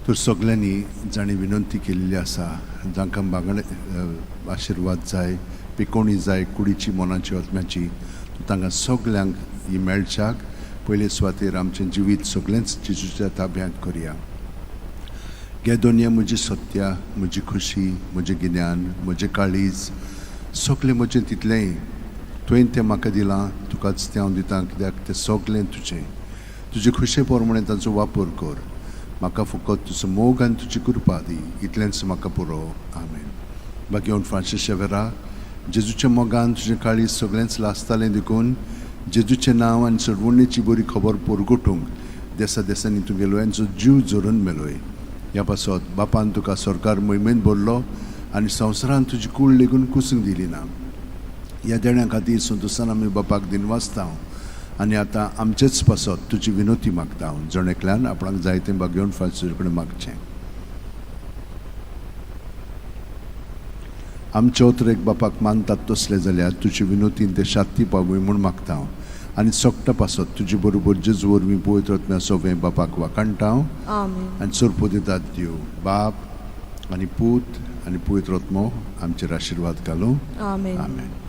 तर सगळ्यांनी जाणी विनंती केलेली आसा जांकां बांगडे आशिर्वाद जाय पिकोवणी जाय कुडीची मोनाची आत्म्याची तांकां सगल्यांक ही मेळच्याक पयले सुवातेर आमचें जिवीत सगळेंच जेजूच्या ताब्यांत करया. गे दोनया म्हजी सत्या म्हजी खुशी म्हजें गिन्यान म्हजें काळीज सगळें म्हजें तितलेंय तुवें तें म्हाका दिलां तुकाच तें हांव दितां कित्याक तें सगळें तुजे खुशे प्रमाणे ताचो वापर कर. म्हाका फकत तुजो मोग आनी तुजी कृपा दी इतलेंच म्हाका पुरो. आमेन. बागेवन फ्रांसीस शेवेरा जेजूच्या मोगान तुजें काळीज सगळेंच लासतालें देखून जेजूचें नांव आनी सडवणेची बरी खबर पोरगोटूंक देसा देसांनी तुगेलो यांचो जीव जोरून मेलोय. ह्या पासत बापान तुका सरकार मोहिमेंत भरलो आनी संवसारान तुजी कूड लेगून कुसूंक दिली ना. ह्या देण्या खातीर संतोशान आमी बापाक दिनवासता आनी आतां आमचेच पासत तुजी विनोती मागता हांव जणेकल्यान आपणाक जाय तें बागेवन फ्रांसीस कडेन मागचें. आमच्या उतरेक बापाक मानतात तसले जाल्यार तुजी विनोतीन ते शांती पावय म्हूण मागता हांव आनी सोगटा पासत तुजे बरोबर जेजू वरवीं पवित्र आत्म्या सोवें बापाक वाकाणटा हांव आनी सोरपो दितात देव बाप आनी पूत आनी पवित्र आत्मो आमचेर आशिर्वाद घालूं. आमेन.